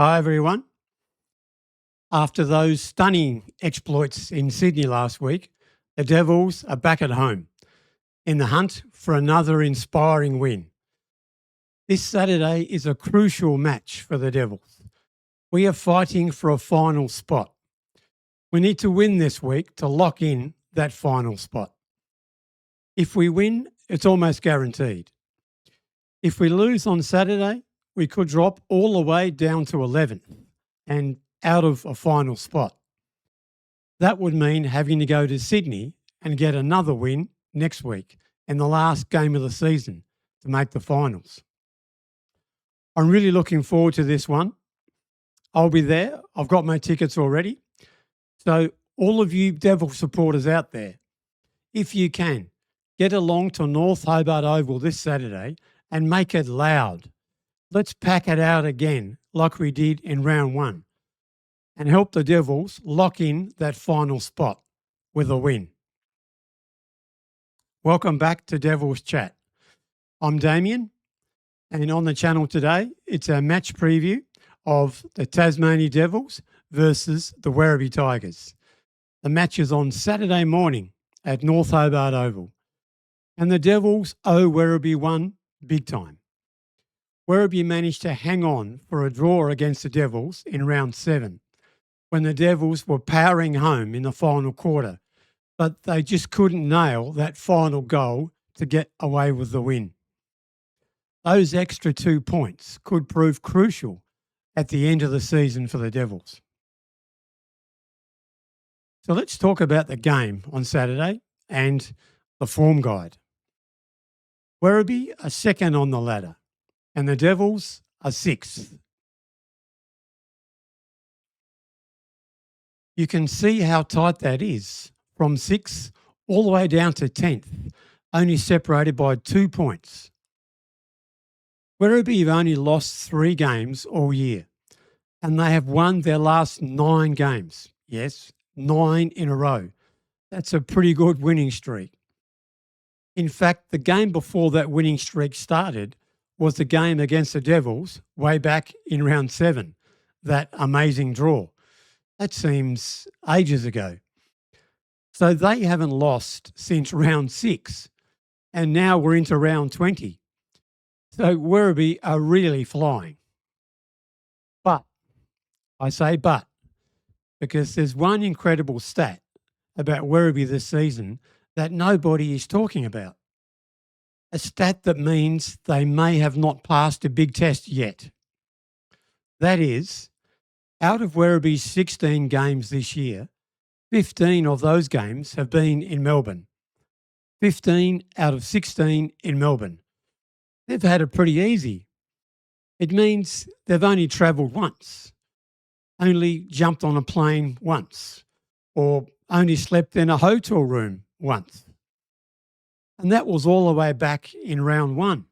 Hi everyone. After those stunning exploits in Sydney last week, the Devils are back at home in the hunt for another inspiring win. This Saturday is a crucial match for the Devils. We are fighting for a final spot. We need to win this week to lock in that final spot. If we win, it's almost guaranteed. If we lose on Saturday, we could drop all the way down to 11th and out of a final spot. That would mean having to go to Sydney and get another win next week in the last game of the season to make the finals. I'm really looking forward to this one. I'll be there. I've got my tickets already. So all of you Devil supporters out there, if you can, get along to North Hobart Oval this Saturday and make it loud. Let's pack it out again like we did in round one and help the Devils lock in that final spot with a win. Welcome back to Devils Chat. I'm Damien, and on the channel today, it's our match preview of the Tasmania Devils versus the Werribee Tigers. The match is on Saturday morning at North Hobart Oval, and the Devils owe Werribee one big time. Werribee managed to hang on for a draw against the Devils in round 7 when the Devils were powering home in the final quarter, but they just couldn't nail that final goal to get away with the win. Those extra 2 points could prove crucial at the end of the season for the Devils. So let's talk about the game on Saturday and the form guide. Werribee are second on the ladder and the Devils are 6th. You can see how tight that is, from 6th all the way down to 10th, only separated by 2 points. Werribee have only lost 3 games all year, and they have won their last 9 games. Yes, 9 in a row. That's a pretty good winning streak. In fact, the game before that winning streak started was the game against the Devils way back in round 7, that amazing draw. That seems ages ago. So they haven't lost since round 6, and now we're into round 20. So Werribee are really flying. But, I say but, because there's one incredible stat about Werribee this season that nobody is talking about. A stat that means they may have not passed a big test yet. That is, out of Werribee's 16 games this year, 15 of those games have been in Melbourne. 15 out of 16 in Melbourne. They've had it pretty easy. It means they've only travelled once, only jumped on a plane once, or only slept in a hotel room once. And that was all the way back in round 1,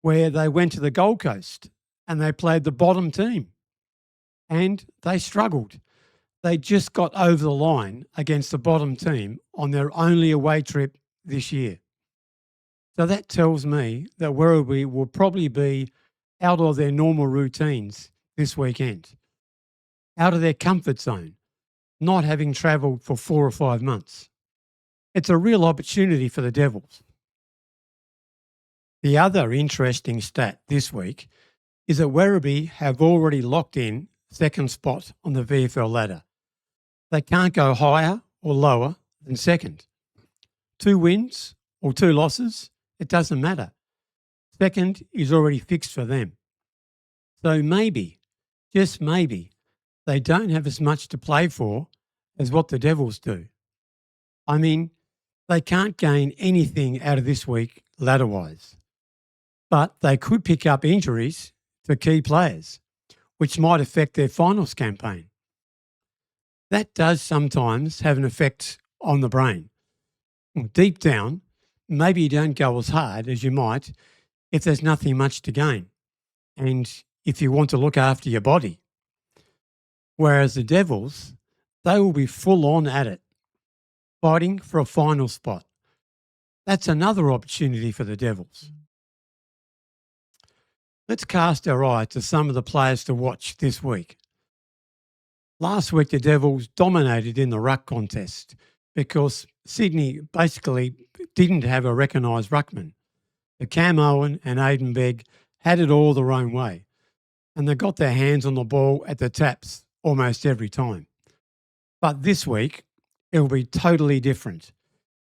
where they went to the Gold Coast and they played the bottom team. And they struggled. They just got over the line against the bottom team on their only away trip this year. So that tells me that Werribee will probably be out of their normal routines this weekend, out of their comfort zone, not having travelled for 4 or 5 months. It's a real opportunity for the Devils. The other interesting stat this week is that Werribee have already locked in second spot on the VFL ladder. They can't go higher or lower than second. 2 wins or 2 losses, it doesn't matter. Second is already fixed for them. So maybe, just maybe, they don't have as much to play for as what the Devils do. I mean, they can't gain anything out of this week ladder-wise, but they could pick up injuries to key players, which might affect their finals campaign. That does sometimes have an effect on the brain. Deep down, maybe you don't go as hard as you might if there's nothing much to gain and if you want to look after your body. Whereas the Devils, they will be full on at it, fighting for a final spot. That's another opportunity for the Devils. Let's cast our eye to some of the players to watch this week. Last week, the Devils dominated in the ruck contest because Sydney basically didn't have a recognised ruckman. The Cam Owen and Aidan Begg had it all their own way, and they got their hands on the ball at the taps almost every time. But this week, it will be totally different.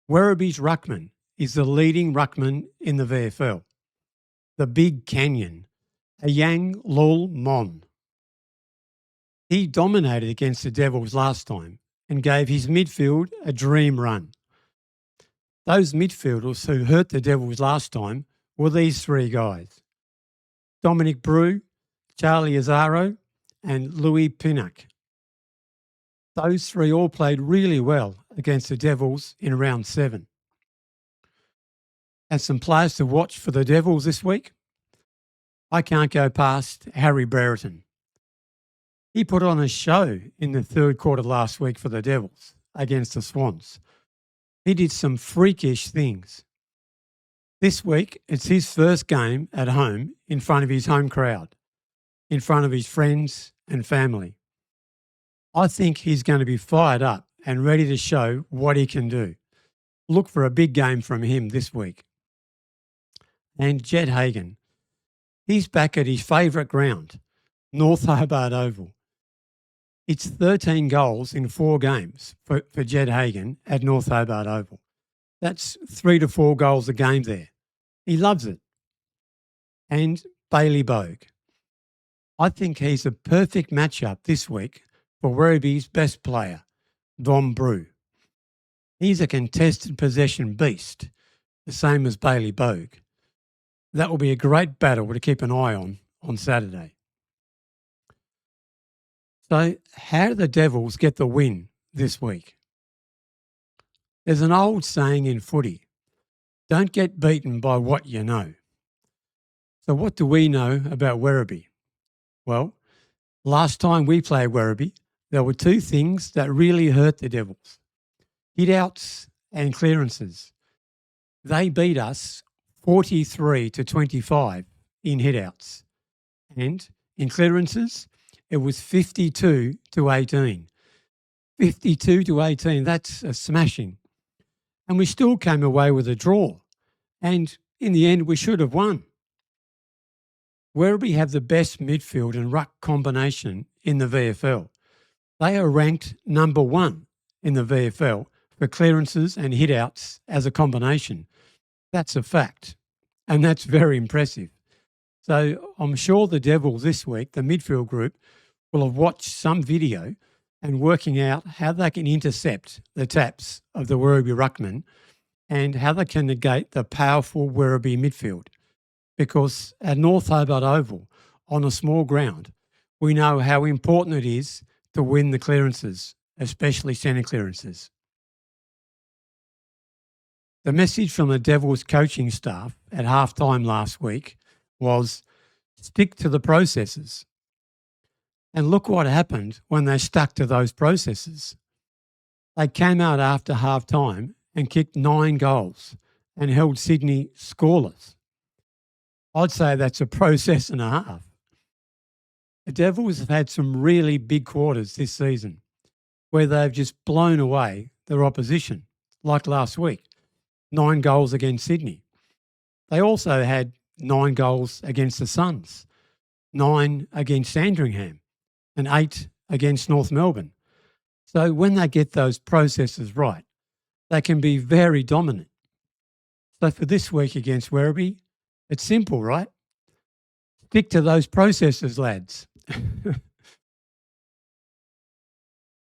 Werribee's ruckman is the leading ruckman in the VFL, the Big Canyon, a Yang Lul Mon. He dominated against the Devils last time and gave his midfield a dream run. Those midfielders who hurt the Devils last time were these three guys: Dominic Brew, Charlie Azzaro and Louis Pinnock. Those three all played really well against the Devils in round 7. And some players to watch for the Devils this week, I can't go past Harry Brereton. He put on a show in the third quarter last week for the Devils against the Swans. He did some freakish things. This week, it's his first game at home in front of his home crowd, in front of his friends and family. I think he's going to be fired up and ready to show what he can do. Look for a big game from him this week. And Jed Hagan, he's back at his favourite ground, North Hobart Oval. It's 13 goals in 4 games for Jed Hagan at North Hobart Oval. That's 3 to 4 goals a game there. He loves it. And Bailey Bogue. I think he's a perfect matchup this week for Werribee's best player, Dom Brew. He's a contested possession beast, the same as Bailey Bogue. That will be a great battle to keep an eye on Saturday. So how do the Devils get the win this week? There's an old saying in footy, don't get beaten by what you know. So what do we know about Werribee? Well, last time we played Werribee, there were 2 things that really hurt the Devils: hit-outs and clearances. They beat us 43 to 25 in hit-outs. And in clearances, it was 52 to 18. 52 to 18, that's a smashing. And we still came away with a draw. And in the end, we should have won. Werribee have the best midfield and ruck combination in the VFL. They are ranked number 1 in the VFL for clearances and hit-outs as a combination. That's a fact, and that's very impressive. So I'm sure the Devils this week, the midfield group, will have watched some video and working out how they can intercept the taps of the Werribee ruckman and how they can negate the powerful Werribee midfield. Because at North Hobart Oval, on a small ground, we know how important it is to win the clearances, especially centre clearances. The message from the Devils coaching staff at halftime last week was stick to the processes. And look what happened when they stuck to those processes. They came out after halftime and kicked 9 goals and held Sydney scoreless. I'd say that's a process and a half. The Devils have had some really big quarters this season where they've just blown away their opposition, like last week, 9 goals against Sydney. They also had 9 goals against the Suns, 9 against Sandringham, and 8 against North Melbourne. So when they get those processes right, they can be very dominant. So for this week against Werribee, it's simple, right? Stick to those processes, lads.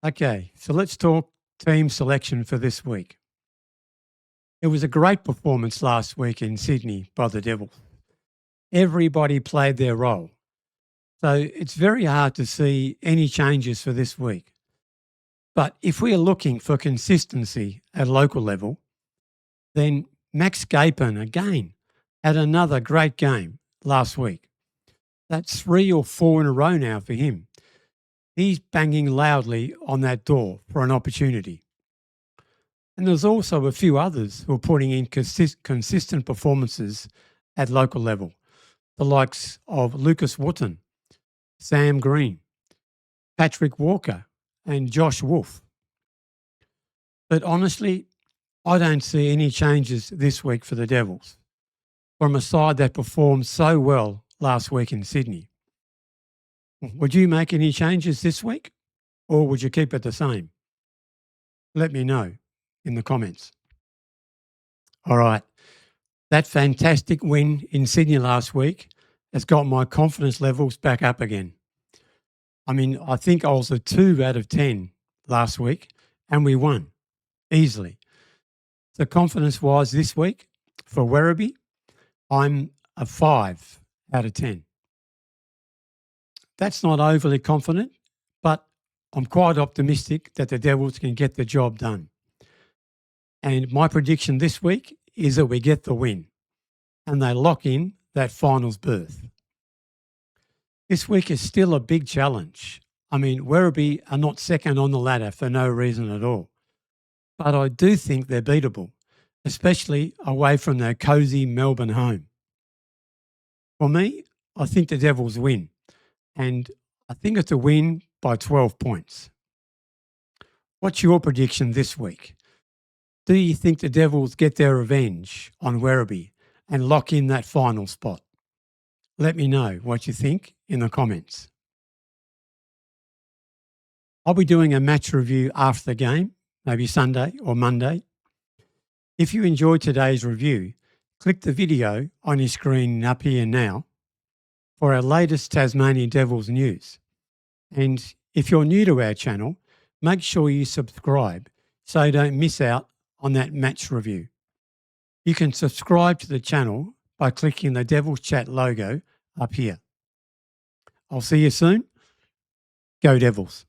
Okay, so let's talk team selection for this week. It was a great performance last week in Sydney by the Devils. Everybody played their role. So it's very hard to see any changes for this week. But if we are looking for consistency at local level, then Max Gapin again had another great game last week. That's 3 or 4 in a row now for him. He's banging loudly on that door for an opportunity. And there's also a few others who are putting in consistent performances at local level, the likes of Lucas Wotton, Sam Green, Patrick Walker and Josh Wolf. But honestly, I don't see any changes this week for the Devils from a side that performed so well last week in Sydney. Would you make any changes this week or would you keep it the same? Let me know in the comments. All right. That fantastic win in Sydney last week has got my confidence levels back up again. I mean, I think I was a 2 out of 10 last week and we won easily. So confidence-wise this week for Werribee, I'm a 5 out of 10. That's not overly confident, but I'm quite optimistic that the Devils can get the job done. And my prediction this week is that we get the win and they lock in that finals berth. This week is still a big challenge. I mean, Werribee are not second on the ladder for no reason at all. But I do think they're beatable, especially away from their cosy Melbourne home. For me, I think the Devils win, and I think it's a win by 12 points. What's your prediction this week? Do you think the Devils get their revenge on Werribee and lock in that final spot? Let me know what you think in the comments. I'll be doing a match review after the game, maybe Sunday or Monday. If you enjoyed today's review, click the video on your screen up here now for our latest Tasmania Devils news. And if you're new to our channel, make sure you subscribe so you don't miss out on that match review. You can subscribe to the channel by clicking the Devils Chat logo up here. I'll see you soon. Go Devils.